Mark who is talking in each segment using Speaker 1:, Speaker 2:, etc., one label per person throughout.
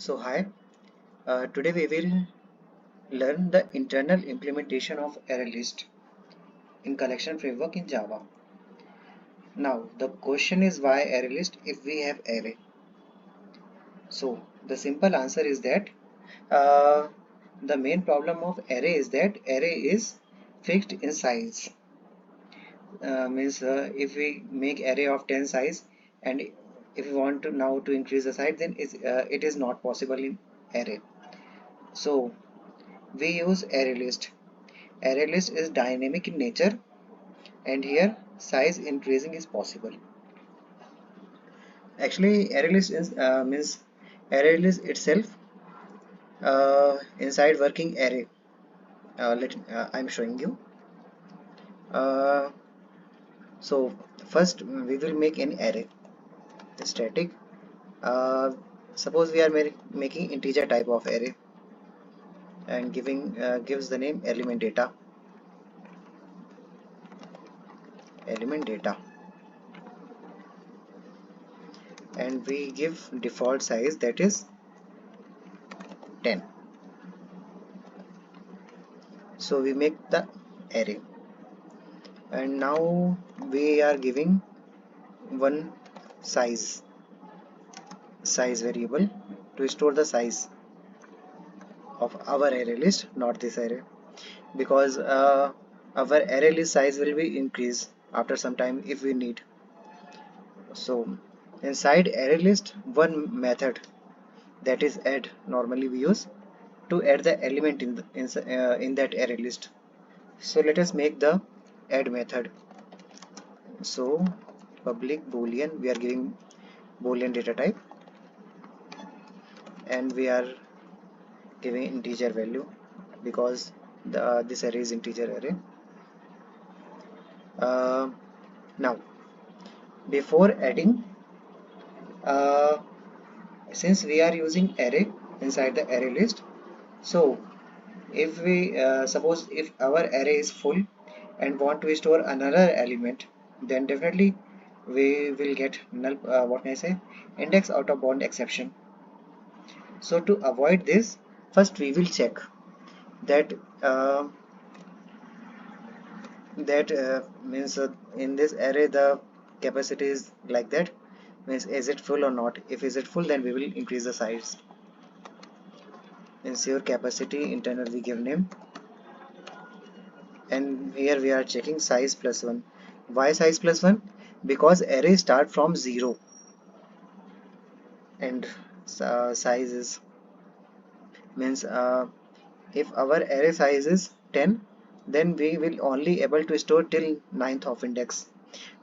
Speaker 1: So hi, today we will learn the internal implementation of ArrayList in collection framework in Java. Now the question is why ArrayList if we have array? So the simple answer is that uh, the main problem of array is that array is fixed in size. Means if we make array of 10 size and if we want to now to increase the size, then it is not possible in array. So we use ArrayList. ArrayList is dynamic in nature and here size increasing is possible. Actually, ArrayList is means ArrayList itself inside working array. I'm showing you. Uh, so first we will make an array static. Uh, Suppose we are making integer type of array and giving gives the name element data, and we give default size that is 10. So we make the array and now we are giving one size variable to store the size of our array list, not this array, because our array list size will be increased after some time if we need. So inside array list, one method that is add normally we use to add the element in that array list. So let us make the add method. So public boolean, we are giving boolean data type and we are giving integer value because this array is integer array. Now before adding, uh, since we are using array inside the array list, so if we suppose if our array is full and want to store another element, then definitely we will get null, what can I say, index out of bound exception. So to avoid this, first we will check that means in this array the capacity is like that, means is it full or not. If is it full, then we will increase the size. Ensure capacity internal we give name, and here we are checking size plus 1. Why size plus 1? Because array start from 0 and size is means if our array size is 10, then we will only able to store till 9th of index.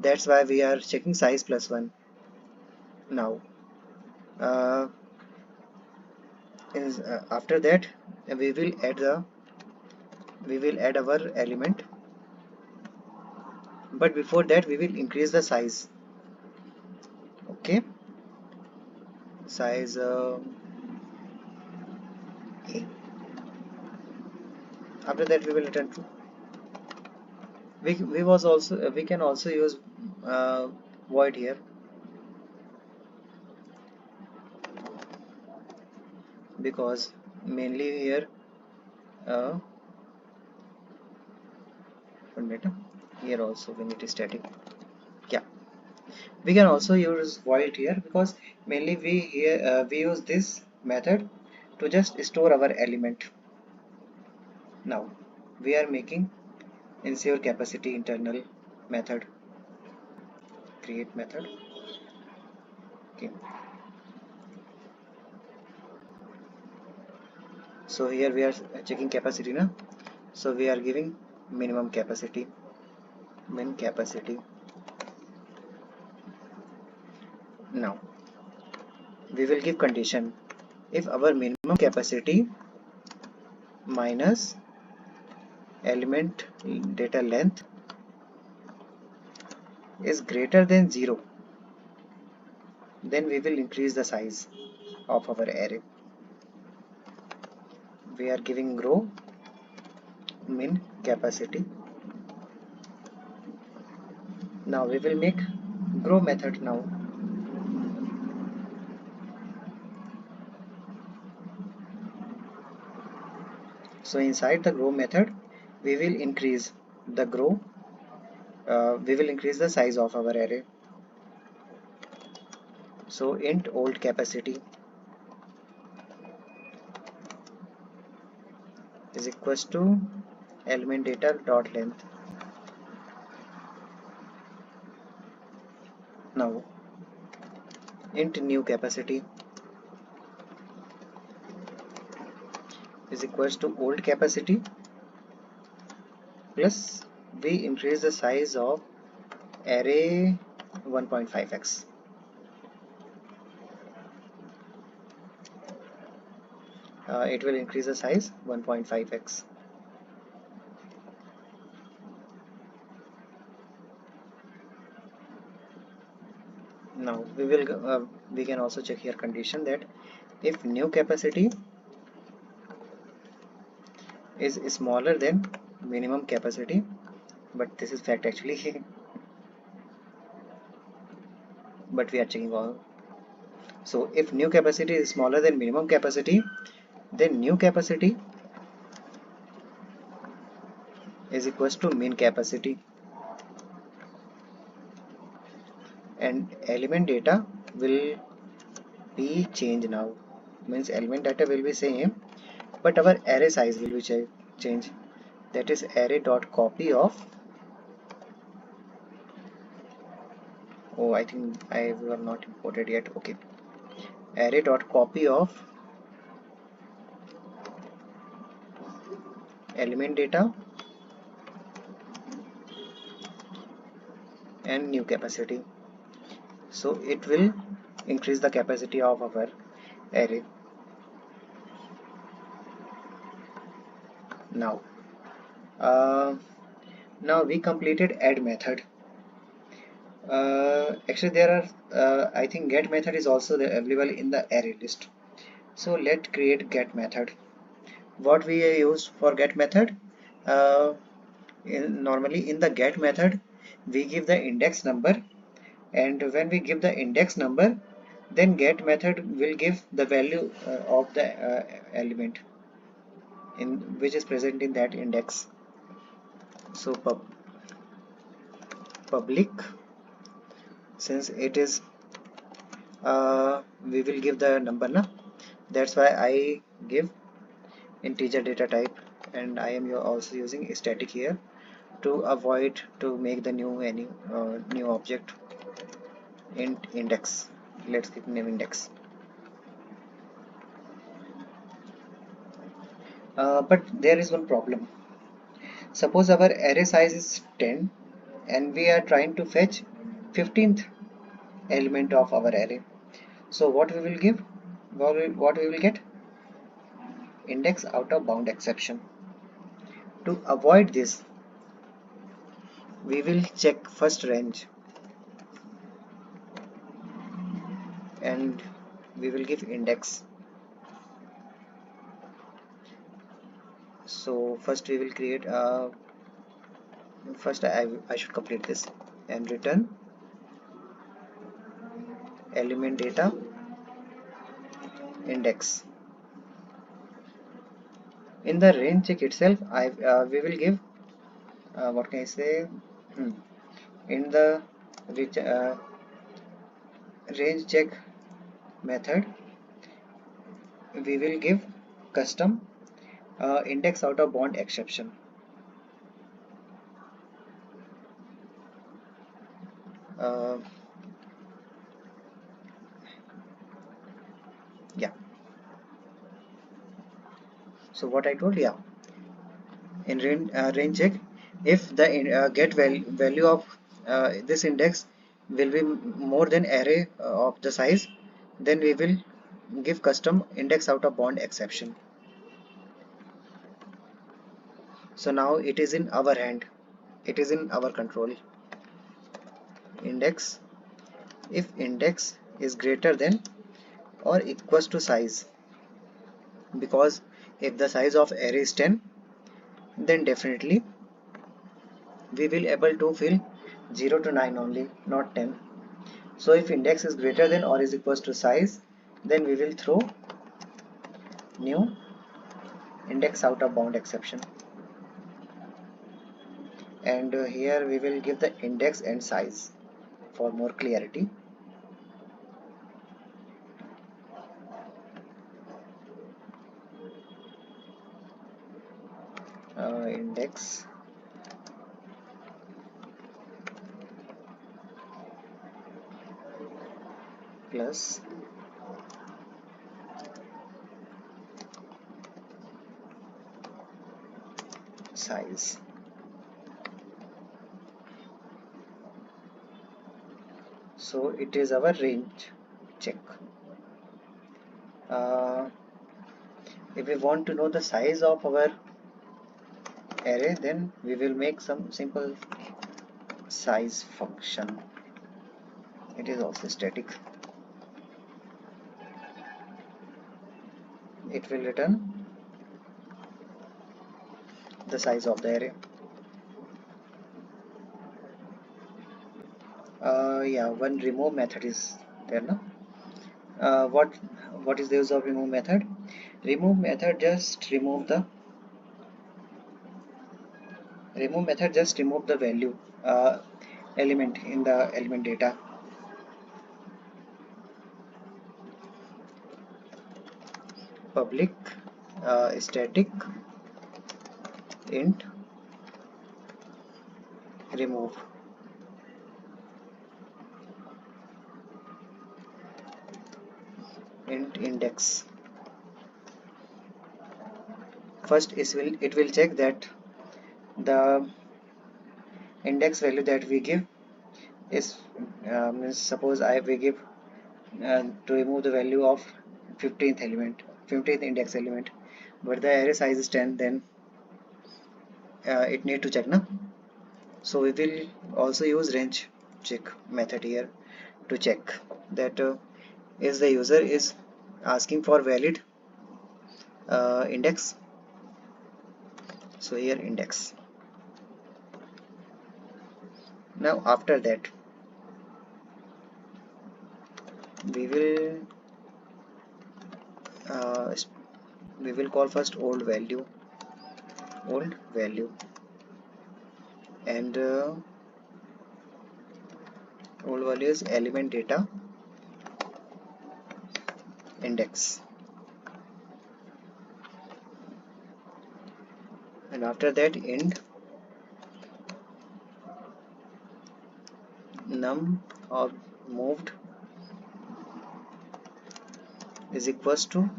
Speaker 1: That's why we are checking size plus 1. Now uh, after that we will add our element, but before that we will increase the size. Okay, size A. After that we will return true. We can also use void here, because mainly here uh, here also we need static. Yeah, we can also use void here because mainly we use this method to just store our element. Now we are making ensure capacity internal method, create method. Okay, so here we are checking capacity now. So we are giving minimum capacity, min capacity. Now we will give condition if our minimum capacity minus element data length is greater than 0, then we will increase the size of our array. We are giving grow min capacity. Now we will make grow method now. So inside the grow method, we will increase the grow, we will increase the size of our array. So int old capacity is equals to element data dot length. Now int new capacity is equals to old capacity plus we increase the size of array 1.5x. It will increase the size 1.5x. Now we can also check here condition that if new capacity is smaller than minimum capacity, but this is fact actually but we are checking all. So if new capacity is smaller than minimum capacity, then new capacity is equals to min capacity, and element data will be changed now. Means element data will be same, but our array size will be changed. That is array dot copy of, oh I think I have not imported yet. Okay, array dot copy of element data and new capacity. So it will increase the capacity of our array. Now now we completed add method. Actually there are I think get method is also available in the array list. So let's create get method. What we use for get method, uh, normally in the get method we give the index number, and when we give the index number, then get method will give the value of the element in which is present in that index. So public, since it is we will give the number na, that's why I give integer data type, and I am also using static here to avoid to make the new object. Int index, let's give name index. But there is one problem. Suppose our array size is 10 and we are trying to fetch 15th element of our array. So what we will give? What we will get? Index out of bound exception. To avoid this, we will check first range and we will give index. So first we will create first I should complete this and return element data index. In the range check itself, we will give what can I say? In the range check method, we will give custom index out of bound exception. Yeah. So what I told, yeah. In range check, if the get value of this index will be more than array of the size, then we will give custom index out of bound exception. So now it is in our hand, it is in our control. Index, if index is greater than or equals to size, because if the size of array is 10, then definitely we will able to fill 0 to 9 only, not 10. So if index is greater than or is equals to size, then we will throw new index out of bound exception, and here we will give the index and size for more clarity. Index plus size. So it is our range check. Uh, if we want to know the size of our array, then we will make some simple size function. It is also static. It will return the size of the array. Yeah, one remove method is there now. What is the use of remove method? Remove method just remove the value element in the element data. Public static int remove int index. First it will check that the index value that we give is means suppose we give to remove the value of 15th index element, but the array size is 10, then it need to check now. So we will also use range check method here to check that is the user is asking for valid index. So here index. Now after that we will uh, call first old value and old value is element data index, and after that int num of moved is equals to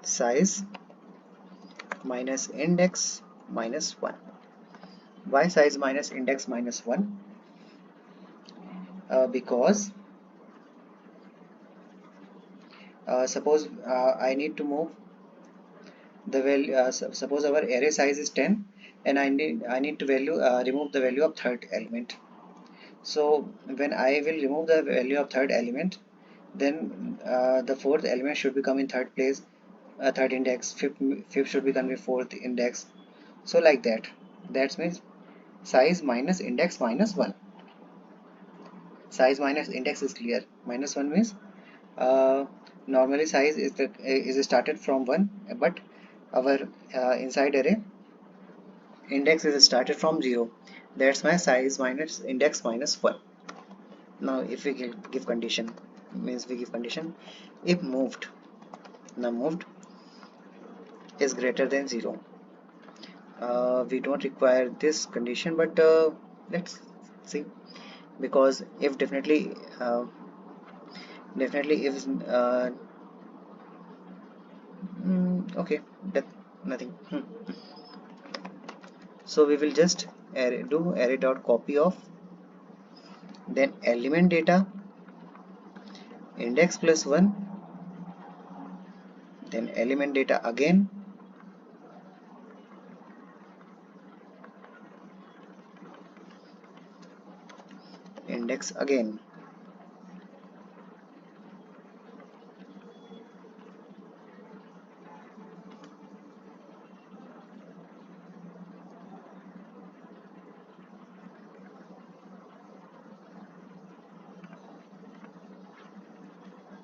Speaker 1: size minus index minus 1. Why size minus index minus 1? Because suppose I need to move the value, suppose our array size is 10 and I need to remove the value of third element. So when I will remove the value of third element, then the fourth element should become in third place, third index, fifth should become in fourth index. So like that. That means size minus index minus 1. Size minus index is clear. Minus 1 means normally size is started from 1, but our inside array index is started from 0. That's my size minus index minus 1. Now if we give condition, means we give condition if moved, now moved is greater than 0. We don't require this condition, but let's see, because if definitely if okay, that nothing. So we will just do array dot copy of, then element data index plus 1, then element data again, index again.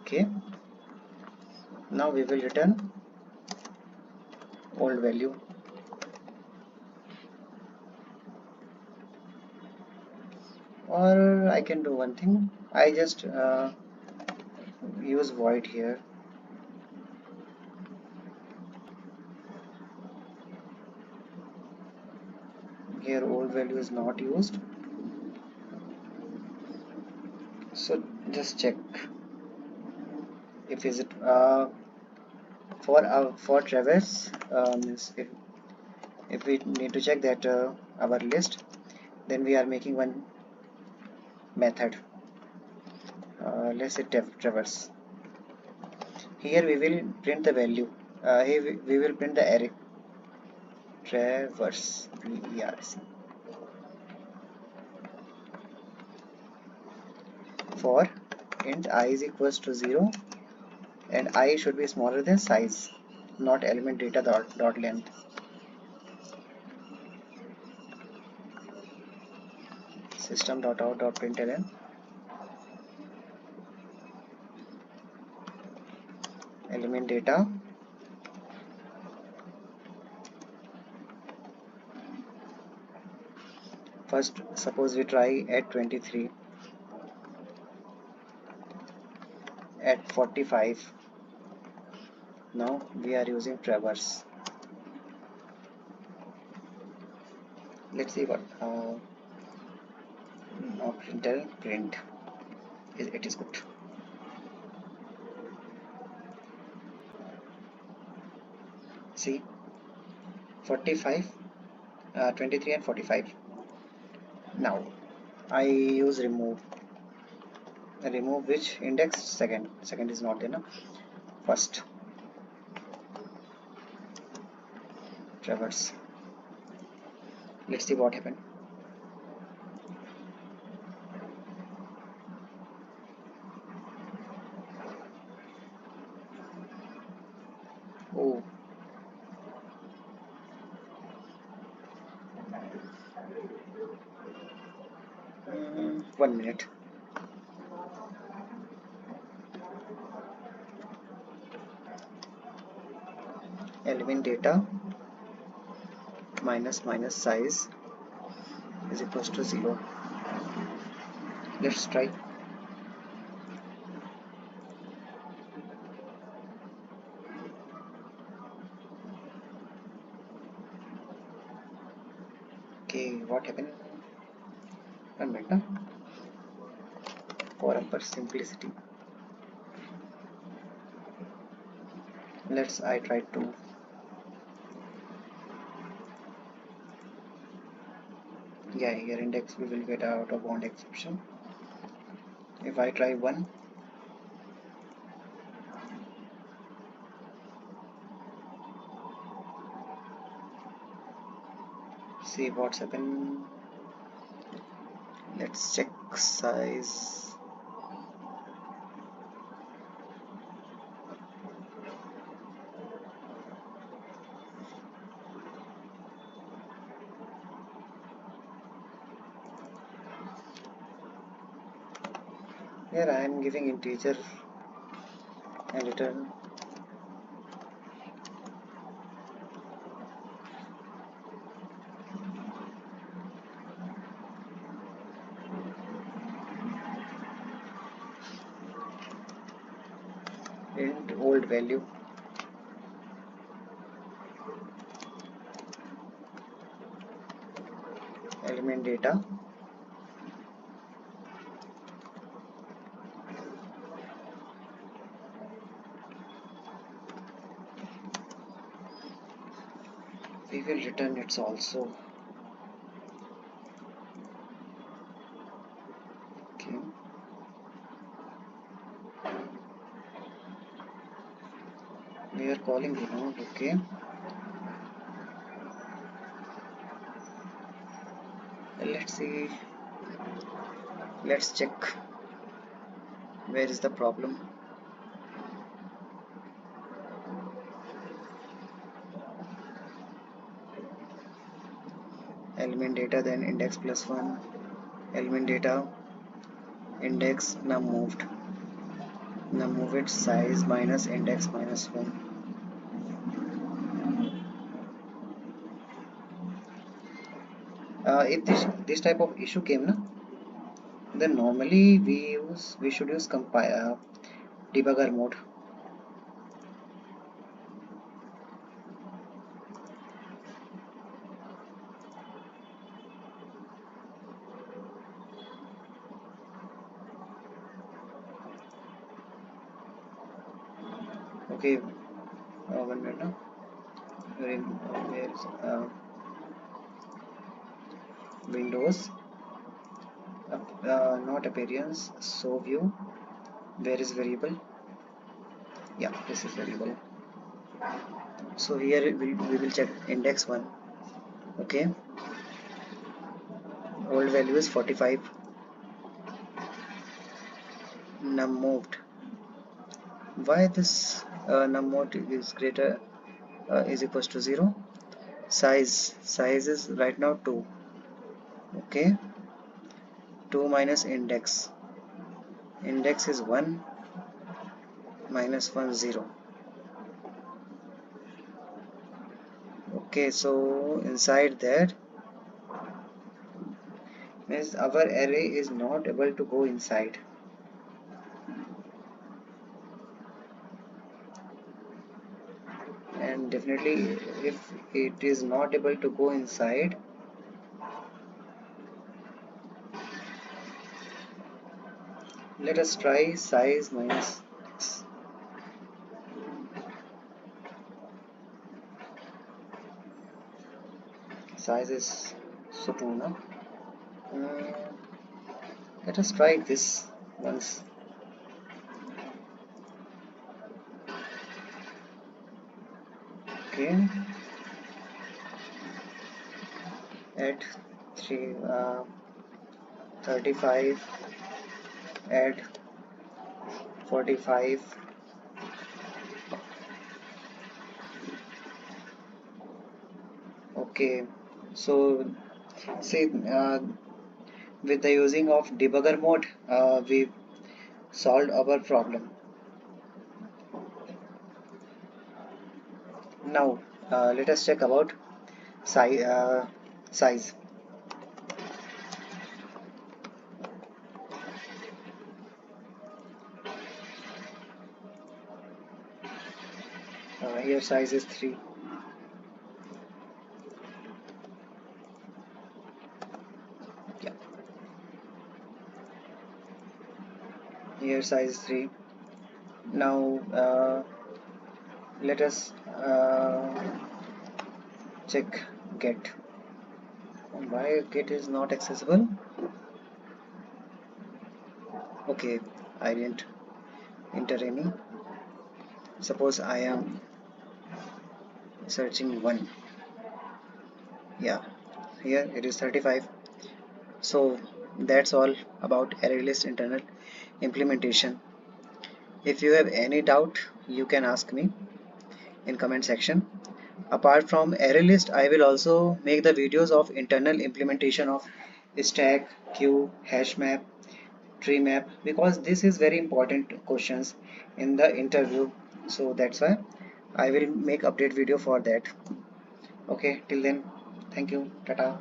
Speaker 1: Okay, now we will return old value. Or I can do one thing, I just use void here. Here old value is not used, so just check if is it for traverse, means if we need to check that our list, then we are making one method, let's say traverse. Here we will print the value, here we will print the array traverse VERC. For int I is equals to 0 and I should be smaller than size, not element data dot length. System.out.println element data first. Suppose we try at 23, at 45. Now we are using traverse. Let's see what now print it is good. See 45, 23 and 45. Now I use remove which index? Second is not enough. First traverse. Let's see what happened. Oh, 1 minute. Element data minus size is equals to 0. Let's try. Okay, what happened? 1 minute now. For upper simplicity, I try to here index we will get out of bound exception. If I try 1, see what's happened. Let's check size. Here I am giving integer and return int old value. Element data we will return it also. Okay, we are calling remote. Okay, let's see, let's check where is the problem. Element data, then index plus 1, element data index, now move it size minus index minus 1. if this type of issue came na, then normally we should use compile debugger mode. Okay, 1 minute now. Where is Windows, not appearance, so view. Where is variable? Yeah, this is variable. So here we will check index 1. Okay, old value is 45. Num moved. Why this num moved is greater is equals to 0? Size is right now 2. Okay, 2 minus index is 1 minus 1 0. Okay, so inside that means our array is not able to go inside, and definitely if it is not able to go inside, let us try size minus x. Size is so 2 now. Let us try this once. Okay, add 3 35, add 45. Okay, so see, with the using of debugger mode, we solved our problem. Now let us check about size. Here size is 3. Yeah. Here size is 3. Now let us check get. Why get is not accessible? Okay, I didn't enter any. Suppose I am searching 1. Yeah, here it is 35. So that's all about ArrayList internal implementation. If you have any doubt, you can ask me in comment section. Apart from ArrayList, I will also make the videos of internal implementation of stack, queue, hash map, tree map, because this is very important questions in the interview. So that's why I will make update video for that. Okay, till then, thank you, tata.